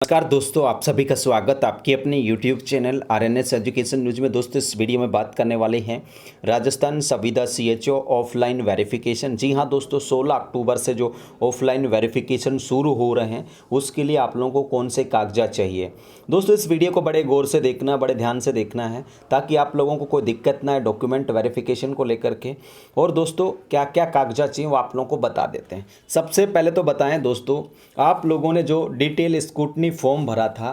नमस्कार दोस्तों, आप सभी का स्वागत आपके अपने YouTube channel RNS education news में। दोस्तों, इस वीडियो में बात करने वाले हैं राजस्थान संविदा CHO ऑफलाइन वेरिफिकेशन। जी हाँ दोस्तों, 16 अक्टूबर से जो ऑफलाइन वेरिफिकेशन शुरू हो रहे हैं उसके लिए आप लोगों को कौन से कागजात चाहिए। दोस्तों, इस वीडियो को बड़े गौर से देखना, बड़े ध्यान से देखना है ताकि आप लोगों को कोई दिक्कत ना आए डॉक्यूमेंट वेरिफिकेशन को लेकर के। और दोस्तों, क्या क्या कागजात चाहिए वो आप लोगों को बता देते हैं। सबसे पहले तो बताएं दोस्तों, आप लोगों ने जो डिटेल स्क्रूटनी फॉर्म भरा था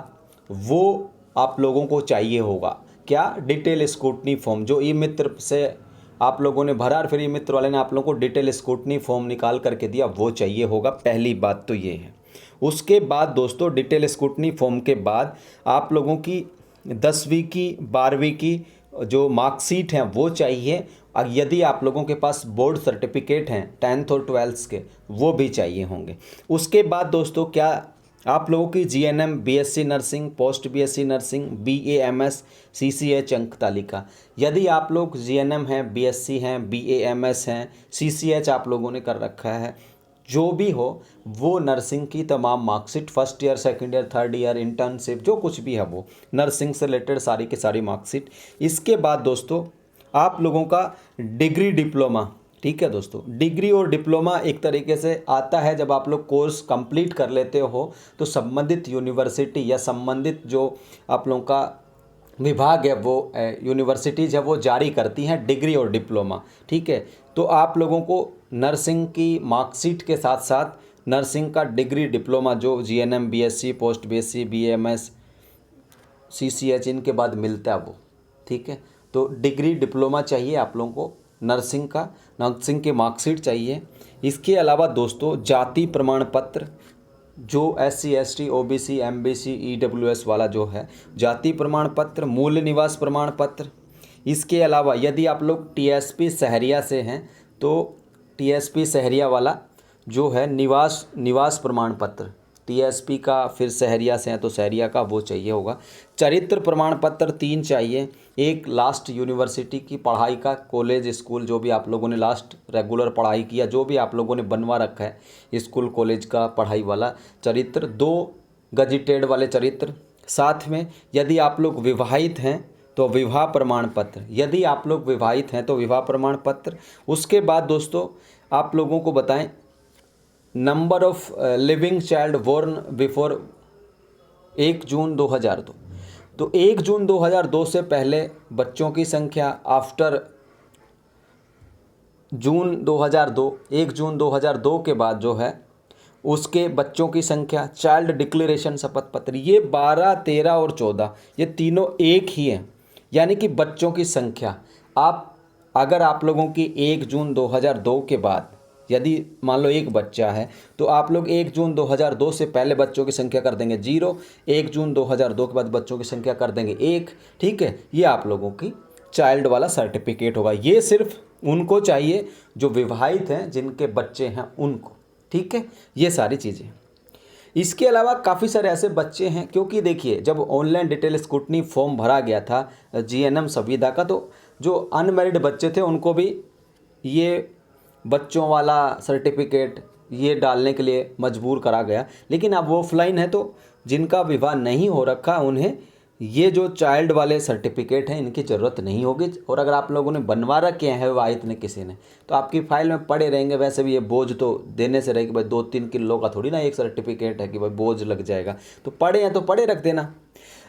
वो आप लोगों को चाहिए होगा। क्या? डिटेल स्क्रूटनी फॉर्म जो ई मित्र से आप लोगों ने भरा और फिर ई मित्र वाले ने आप लोगों को डिटेल स्क्रूटनी फॉर्म निकाल करके दिया, वो चाहिए होगा। पहली बात तो ये है। उसके बाद दोस्तों, डिटेल स्क्रूटनी फॉर्म के बाद आप लोगों की 10वीं की 12वीं की जो मार्कशीट हैं वो चाहिए। और यदि आप लोगों के पास बोर्ड सर्टिफिकेट हैं 10th और 12th के, वो भी चाहिए होंगे। उसके बाद दोस्तों, क्या आप लोगों की GNM BSc nursing, post BSc nursing, BA MS CCH अंक तालिका। यदि आप लोग GNM हैं, BSc हैं, BA MS हैं, CCH आप लोगों ने कर रखा है, जो भी हो वो नर्सिंग की तमाम marksheet, first year, second year, third year, internship, जो कुछ भी है वो नर्सिंग से रिलेटेड सारी की सारी मार्कशीट। इसके बाद दोस्तों, आप लोगों का डिग्री डिप्लोमा, ठीक है दोस्तों, डिग्री और डिप्लोमा एक तरीके से आता है जब आप लोग कोर्स कंप्लीट कर लेते हो तो संबंधित यूनिवर्सिटी या संबंधित जो आप लोगों का विभाग है वो यूनिवर्सिटीज़ है वो जारी करती हैं डिग्री और डिप्लोमा, ठीक है। तो आप लोगों को नर्सिंग की मार्कशीट के साथ साथ नर्सिंग का डिग्री डिप्लोमा जो GNM BSc, post BSc, BAMS, CCH इनके बाद मिलता है वो, ठीक है। तो डिग्री डिप्लोमा चाहिए आप लोगों को, नर्सिंग का, नर्सिंग की मार्कशीट चाहिए। इसके अलावा दोस्तों, जाति प्रमाण पत्र जो SC ST OBC MBC EWS वाला जो है, जाति प्रमाण पत्र, मूल निवास प्रमाण पत्र। इसके अलावा यदि आप लोग TSP सहरिया से हैं तो TSP सहरिया वाला जो है निवास प्रमाण पत्र, TSP का, फिर सहरिया से हैं तो सहरिया का वो चाहिए होगा। चरित्र प्रमाण पत्र 3 चाहिए। एक लास्ट यूनिवर्सिटी की पढ़ाई का, कॉलेज स्कूल जो भी आप लोगों ने लास्ट रेगुलर पढ़ाई किया, जो भी आप लोगों ने बनवा रखा है स्कूल कॉलेज का पढ़ाई वाला चरित्र, 2 गजिटेड वाले चरित्र। साथ में यदि आप लोग विवाहित हैं तो विवाह प्रमाण पत्र, यदि आप लोग विवाहित हैं तो विवाह प्रमाण पत्र। उसके बाद दोस्तों, आप लोगों को बताएं, number of living child born before 1 June 2002। तो 1 जून 2002 से पहले बच्चों की संख्या, आफ्टर जून 2002, 1 जून 2002 के बाद जो है उसके बच्चों की संख्या, चाइल्ड डिक्लेरेशन शपथ पत्र, ये 12, 13 और 14 ये तीनों एक ही हैं। यानी कि बच्चों की संख्या, अगर आप लोगों की 1 जून 2002 के बाद यदि मान लो एक बच्चा है तो आप लोग 1 जून 2002 से पहले बच्चों की संख्या कर देंगे 0, 1 जून 2002 के बाद बच्चों की संख्या कर देंगे 1, ठीक है। ये आप लोगों की चाइल्ड वाला सर्टिफिकेट होगा। ये सिर्फ उनको चाहिए जो विवाहित हैं, जिनके बच्चे हैं उनको, ठीक है। ये सारी चीज़ें। इसके अलावा काफ़ी सारे ऐसे बच्चे हैं, क्योंकि देखिए जब ऑनलाइन डिटेल स्क्रूटनी फॉर्म भरा गया था GNM संविदा का, तो जो अनमैरिड बच्चे थे उनको भी ये बच्चों वाला सर्टिफिकेट ये डालने के लिए मजबूर करा गया। लेकिन अब ऑफलाइन है तो जिनका विवाह नहीं हो रखा उन्हें ये जो चाइल्ड वाले सर्टिफिकेट हैं इनकी ज़रूरत नहीं होगी। और अगर आप लोगों ने बनवा रखे हैं विवाहित ने किसी ने, तो आपकी फ़ाइल में पड़े रहेंगे। वैसे भी ये बोझ तो देने से रहेगी भाई, 2-3 किलो का थोड़ी ना एक सर्टिफिकेट है कि भाई बोझ लग जाएगा। तो पड़े हैं तो पड़े रख देना।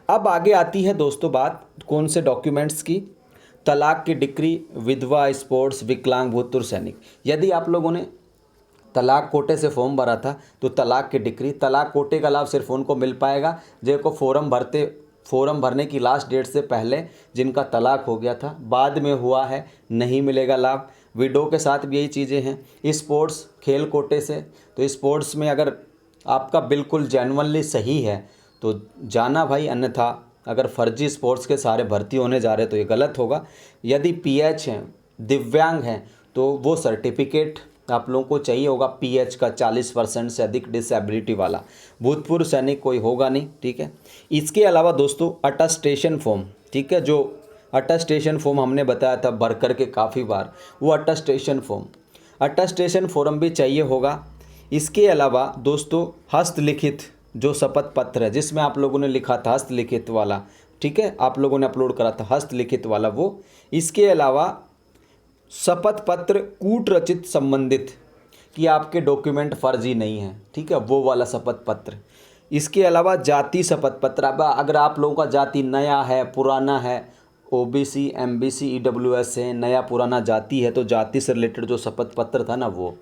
अब आगे आती है दोस्तों बात कौन से डॉक्यूमेंट्स की, तलाक की डिक्री, विधवा, स्पोर्ट्स, विकलांग, भूतपूर्व सैनिक। यदि आप लोगों ने तलाक कोटे से फॉर्म भरा था तो तलाक की डिक्री, तलाक कोटे का लाभ सिर्फ उनको मिल पाएगा जिनको फॉर्म भरने की लास्ट डेट से पहले जिनका तलाक हो गया था, बाद में हुआ है नहीं मिलेगा लाभ। विडो के साथ भी यही चीज़ें हैं। स्पोर्ट्स, खेल कोटे से, तो स्पोर्ट्स में अगर आपका बिल्कुल जेन्युइनली सही है तो जाना भाई, अन्यथा अगर फर्जी स्पोर्ट्स के सारे भर्ती होने जा रहे तो ये गलत होगा। यदि PH हैं, दिव्यांग हैं, तो वो सर्टिफिकेट आप लोगों को चाहिए होगा PH का 40% से अधिक डिसेबिलिटी वाला। भूतपूर्व सैनिक कोई होगा नहीं, ठीक है। इसके अलावा दोस्तों, अटेस्टेशन फॉर्म, ठीक है, जो अटेस्टेशन फॉर्म हमने बताया था भर कर के काफ़ी बार, वो अटेस्टेशन फॉर्म भी चाहिए होगा। इसके अलावा दोस्तों, हस्तलिखित जो शपथ पत्र है जिसमें आप लोगों ने लिखा था हस्तलिखित वाला, ठीक है, आप लोगों ने अपलोड करा था हस्तलिखित वाला वो। इसके अलावा शपथ पत्र कूट रचित संबंधित कि आपके डॉक्यूमेंट फर्जी नहीं है, ठीक है, वो वाला शपथ पत्र। इसके अलावा जाति शपथ पत्र, अब अगर आप लोगों का जाति नया है पुराना है, ओबीसी एमबीसी ईडब्ल्यूएस है, नया पुराना जाति है, तो जाति से रिलेटेड जो शपथ पत्र था ना वो।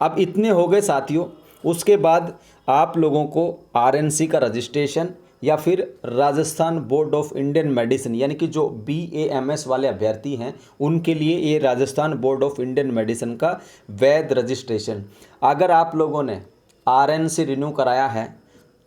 अब इतने हो गए साथियों। उसके बाद आप लोगों को आरएनसी का रजिस्ट्रेशन या फिर Rajasthan board of Indian medicine, यानी कि जो BAMS वाले अभ्यर्थी हैं उनके लिए ये Rajasthan board of Indian medicine का वैध रजिस्ट्रेशन, अगर आप लोगों ने RNC रिन्यू कराया है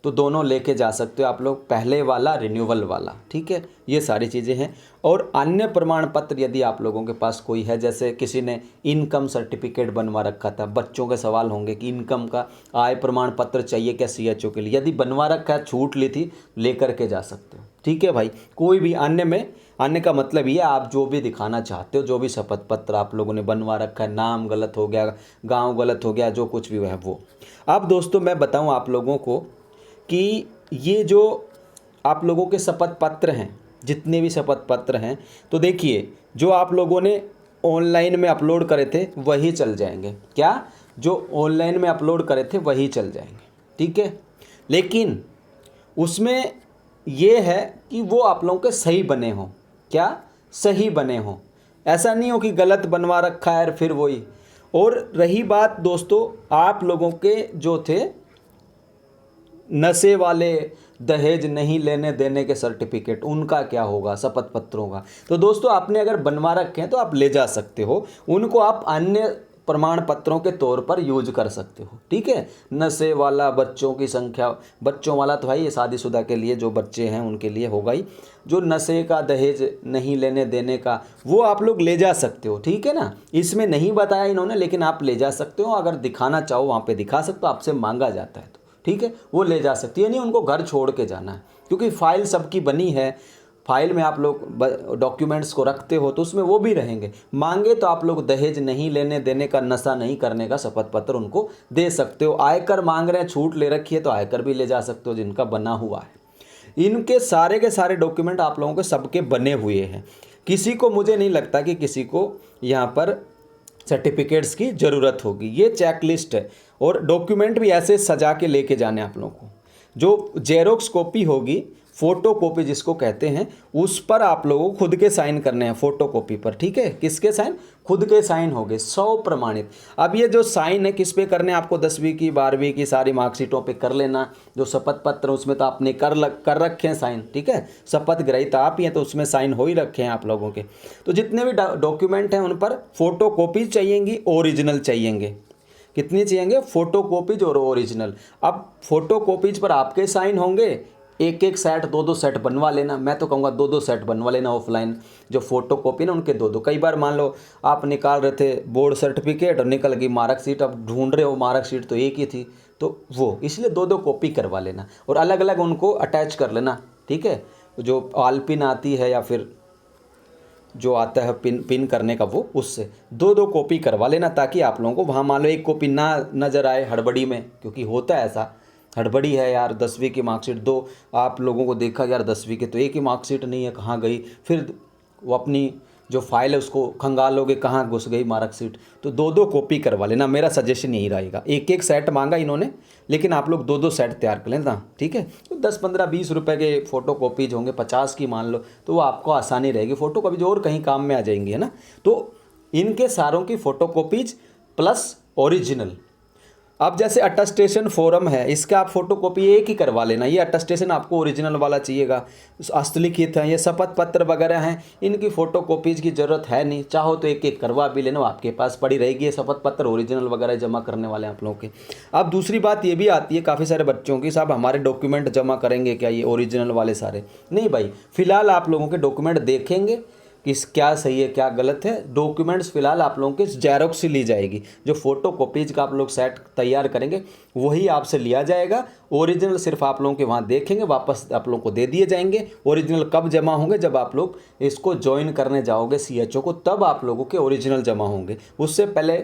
तो दोनों लेके जा सकते हो आप लोग, पहले वाला रिन्यूअल वाला, ठीक है, ये सारी चीज़ें हैं। और अन्य प्रमाण पत्र यदि आप लोगों के पास कोई है, जैसे किसी ने इनकम सर्टिफिकेट बनवा रखा था, बच्चों के सवाल होंगे कि इनकम का आय प्रमाण पत्र चाहिए क्या CHO के लिए, यदि बनवा रखा है, छूट ली थी, लेकर के जा सकते हो, ठीक है भाई। कोई भी अन्य में, अन्य का मतलब ये आप जो भी दिखाना चाहते हो, जो भी शपथ पत्र आप लोगों ने बनवा रखा है, नाम गलत हो गया, गाँव गलत हो गया, जो कुछ भी है वो। अब दोस्तों मैं बताऊँ आप लोगों को कि ये जो आप लोगों के शपथ पत्र हैं, जितने भी शपथ पत्र हैं, तो देखिए जो आप लोगों ने ऑनलाइन में अपलोड करे थे वही चल जाएंगे। क्या? जो ऑनलाइन में अपलोड करे थे वही चल जाएंगे, ठीक है। लेकिन उसमें ये है कि वो आप लोगों के सही बने हों। क्या? सही बने हों, ऐसा नहीं हो कि गलत बनवा रखा है फिर वही। और रही बात दोस्तों आप लोगों के जो थे नशे वाले दहेज नहीं लेने देने के सर्टिफिकेट, उनका क्या होगा शपथ पत्रों का? तो दोस्तों आपने अगर बनवा रखे हैं तो आप ले जा सकते हो, उनको आप अन्य प्रमाण पत्रों के तौर पर यूज कर सकते हो, ठीक है। नशे वाला, बच्चों की संख्या, बच्चों वाला तो है ये शादीशुदा के लिए, जो बच्चे हैं उनके लिए होगा ही। जो नशे का, दहेज नहीं लेने देने का, वो आप लोग ले जा सकते हो, ठीक है ना। इसमें नहीं बताया इन्होंने, लेकिन आप ले जा सकते हो, अगर दिखाना चाहो वहाँ पे दिखा सकते हो, आपसे मांगा जाता है तो, ठीक है, वो ले जा सकती है। नहीं उनको घर छोड़ के जाना है, क्योंकि फाइल सबकी बनी है, फाइल में आप लोग डॉक्यूमेंट्स को रखते हो तो उसमें वो भी रहेंगे। मांगे तो आप लोग दहेज नहीं लेने देने का, नशा नहीं करने का शपथ पत्र उनको दे सकते हो। आयकर मांग रहे हैं, छूट ले रखी है, तो आयकर भी ले जा सकते हो जिनका बना हुआ है। इनके सारे के सारे डॉक्यूमेंट आप लोगों के सबके बने हुए हैं। किसी को, मुझे नहीं लगता कि किसी को यहाँ पर सर्टिफिकेट्स की ज़रूरत होगी। ये चेकलिस्ट है, और डॉक्यूमेंट भी ऐसे सजा के लेके जाने आप लोगों को। जो जेरोक्स कॉपी होगी, फ़ोटो कॉपी जिसको कहते हैं, उस पर आप लोगों को खुद के साइन करने हैं फ़ोटो कॉपी पर, ठीक है। किसके साइन? खुद के साइन हो गए, 100 प्रमाणित। अब ये जो साइन है किस पे करने हैं आपको? 10वीं की, 12वीं की सारी मार्कशीटों पे कर लेना। जो शपथ पत्र उसमें तो आपने कर रखे हैं साइन, ठीक है। शपथ ग्रहीता आप ही हैं तो उसमें साइन हो ही रखे हैं आप लोगों के। तो जितने भी डॉक्यूमेंट हैं उन पर फ़ोटो कॉपीज चाहिएंगी, ओरिजिनल चाहिएंगे। कितनी चाहिएंगे? फ़ोटो कॉपीज और ओरिजिनल। अब फ़ोटो कॉपीज पर आपके साइन होंगे, एक एक सेट, दो दो सेट बनवा लेना। मैं तो कहूँगा दो दो सेट बनवा लेना ऑफलाइन। जो फ़ोटो कॉपी ना उनके दो दो। कई बार मान लो आप निकाल रहे थे बोर्ड सर्टिफिकेट और निकल गई मार्कशीट, अब ढूंढ रहे हो मार्कशीट तो एक ही थी, तो वो इसलिए दो दो कॉपी करवा लेना और अलग अलग उनको अटैच कर लेना, ठीक है। जो आलपिन आती है या फिर जो आता है पिन करने का, वो उससे दो दो कॉपी करवा लेना, ताकि आप लोगों को वहाँ मान लो एक कॉपी ना नज़र आए हड़बड़ी में, क्योंकि होता है ऐसा, हड़बड़ी है यार, 10वीं की मार्कशीट दो आप लोगों को देखा यार 10वीं की तो एक ही मार्कशीट नहीं है, कहाँ गई? फिर वो अपनी जो फाइल है उसको खंगालोगे, कहाँ घुस गई मार्कशीट। तो दो दो कॉपी करवा लेना, मेरा सजेशन यही रहेगा। एक एक सेट मांगा इन्होंने, लेकिन आप लोग दो दो सेट तैयार कर लेना, ठीक है। तो 10 15 20 रुपए के फ़ोटो कॉपीज होंगे, 50 की मान लो, तो वो आपको आसानी रहेगी। फ़ोटो कॉपीज और कहीं काम में आ जाएंगी, है ना। तो इनके सारों की फ़ोटो कॉपीज प्लस ओरिजिनल। अब जैसे अटेस्टेशन फॉर्म है, इसका आप फोटो कॉपी एक ही करवा लेना। ये अटेस्टेशन आपको ओरिजिनल वाला चाहिएगा, हस्तलिखित है, ये शपथ पत्र वगैरह हैं, इनकी फ़ोटो कॉपीज़ की ज़रूरत है नहीं। चाहो तो एक एक करवा भी लेना, आपके पास पड़ी रहेगी। ये शपथ पत्र ओरिजिनल वगैरह जमा करने वाले आप लोगों के। अब दूसरी बात ये भी आती है काफ़ी सारे बच्चों की, साहब हमारे डॉक्यूमेंट जमा करेंगे क्या ये ओरिजिनल वाले सारे? नहीं भाई, फ़िलहाल आप लोगों के डॉक्यूमेंट देखेंगे कि क्या सही है क्या गलत है। डॉक्यूमेंट्स फिलहाल आप लोगों के जेरोक्स से ली जाएगी। जो फ़ोटो कॉपीज का आप लोग सेट तैयार करेंगे वही आपसे लिया जाएगा। ओरिजिनल सिर्फ आप लोगों के वहाँ देखेंगे, वापस आप लोगों को दे दिए जाएंगे। ओरिजिनल कब जमा होंगे? जब आप लोग इसको ज्वाइन करने जाओगे CHO को, तब आप लोगों के ओरिजिनल जमा होंगे। उससे पहले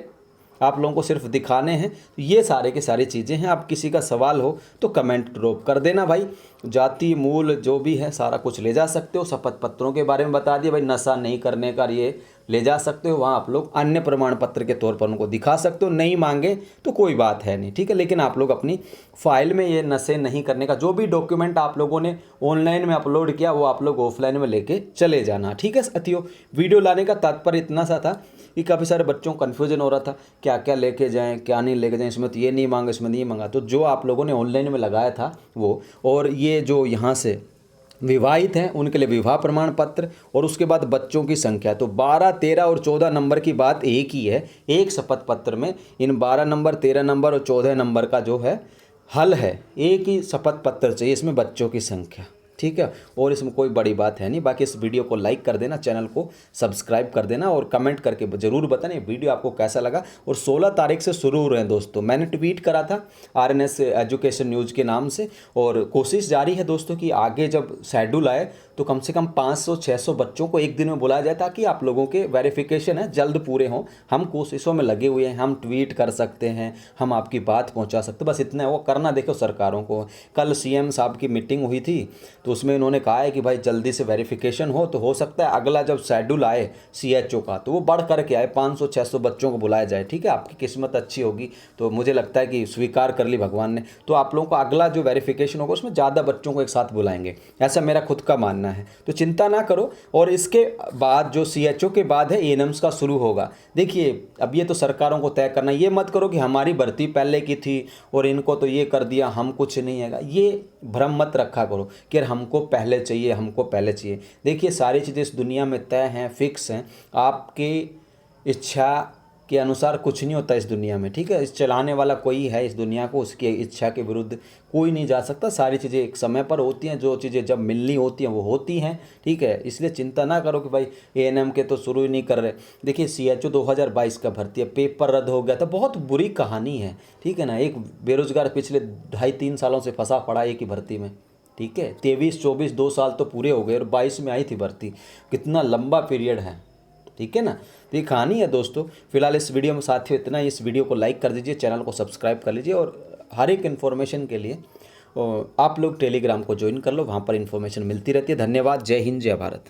आप लोगों को सिर्फ दिखाने हैं। तो ये सारे के सारी चीज़ें हैं। आप किसी का सवाल हो तो कमेंट ड्रॉप कर देना भाई। जाति मूल जो भी है सारा कुछ ले जा सकते हो। शपथ पत्रों के बारे में बता दिया भाई, नशा नहीं करने का ये ले जा सकते हो। वहाँ आप लोग अन्य प्रमाण पत्र के तौर पर उनको दिखा सकते हो। नहीं मांगे तो कोई बात है नहीं, ठीक है। लेकिन आप लोग अपनी फाइल में ये नशे नहीं करने का जो भी डॉक्यूमेंट आप लोगों ने ऑनलाइन में अपलोड किया वो आप लोग ऑफलाइन में लेके चले जाना, ठीक है साथियों। वीडियो लाने का तात्पर्य इतना सा था कि काफ़ी सारे बच्चों को कन्फ्यूजन हो रहा था क्या क्या लेके जाएं क्या नहीं लेके जाएं, इसमें तो ये नहीं मांगा इसमें नहीं मांगा। तो जो आप लोगों ने ऑनलाइन में लगाया था वो, और ये जो यहाँ से विवाहित हैं उनके लिए विवाह प्रमाण पत्र, और उसके बाद बच्चों की संख्या। तो 12, 13 और 14 नंबर की बात एक ही है। एक शपथ पत्र में इन 12 नंबर, 13 नंबर और 14 नंबर का जो है हल है। एक ही शपथ पत्र चाहिए, इसमें बच्चों की संख्या, ठीक है। और इसमें कोई बड़ी बात है नहीं। बाकी इस वीडियो को लाइक कर देना, चैनल को सब्सक्राइब कर देना और कमेंट करके ज़रूर बताना ये वीडियो आपको कैसा लगा। और 16 तारीख से शुरू हो रहे हैं दोस्तों। मैंने ट्वीट करा था RNS एजुकेशन न्यूज़ के नाम से, और कोशिश जारी है दोस्तों कि आगे जब शेड्यूल आए तो कम से कम 500-600 बच्चों को एक दिन में बुलाया जाए, ताकि आप लोगों के वेरिफिकेशन है जल्द पूरे हों। हम कोशिशों में लगे हुए हैं, हम ट्वीट कर सकते हैं, हम आपकी बात पहुंचा सकते, बस इतना है। वो करना देखो सरकारों को। कल CM साहब की मीटिंग हुई थी तो उसमें उन्होंने कहा है कि भाई जल्दी से वेरिफिकेशन हो, तो हो सकता है अगला जब शेड्यूल आए CHO का तो वो बढ़ करके आए, 500-600 बच्चों को बुलाया जाए, ठीक है। आपकी किस्मत अच्छी होगी तो मुझे लगता है कि स्वीकार कर ली भगवान ने, तो आप लोगों को अगला जो वेरिफिकेशन होगा उसमें ज़्यादा बच्चों को एक साथ बुलाएंगे, ऐसा मेरा खुद का मानना है। तो चिंता ना करो। और इसके बाद जो CHO के बाद है ANMs का शुरू होगा। देखिए अब ये तो सरकारों को तय करना, ये मत करो कि हमारी भर्ती पहले की थी और इनको तो ये कर दिया, हम कुछ नहीं है, ये भ्रम मत रखा करो कि हमको पहले चाहिए, हमको पहले चाहिए। देखिए सारी चीज़ें इस दुनिया में तय हैं, फिक्स हैं। आपकी इच्छा के अनुसार कुछ नहीं होता इस दुनिया में, ठीक है। इस चलाने वाला कोई है इस दुनिया को, उसकी इच्छा के विरुद्ध कोई नहीं जा सकता। सारी चीज़ें एक समय पर होती हैं, जो चीज़ें जब मिलनी होती हैं वो होती हैं, ठीक है। इसलिए चिंता ना करो कि भाई ANM के तो शुरू ही नहीं कर रहे। देखिए CHO 2022 का भर्ती है, पेपर रद्द हो गया था, बहुत बुरी कहानी है, ठीक है ना। एक बेरोजगार पिछले 2.5-3 सालों से फंसा पड़ा एक ही भर्ती में, ठीक है। 23-24 2 साल तो पूरे हो गए और 22 में आई थी भर्ती। कितना लंबा पीरियड है, ठीक है ना। तो ये कहानी है दोस्तों। फिलहाल इस वीडियो में साथियों इतना ही। इस वीडियो को लाइक कर दीजिए, चैनल को सब्सक्राइब कर लीजिए, और हर एक इन्फॉर्मेशन के लिए आप लोग टेलीग्राम को ज्वाइन कर लो, वहाँ पर इन्फॉर्मेशन मिलती रहती है। धन्यवाद। जय हिंद, जय भारत।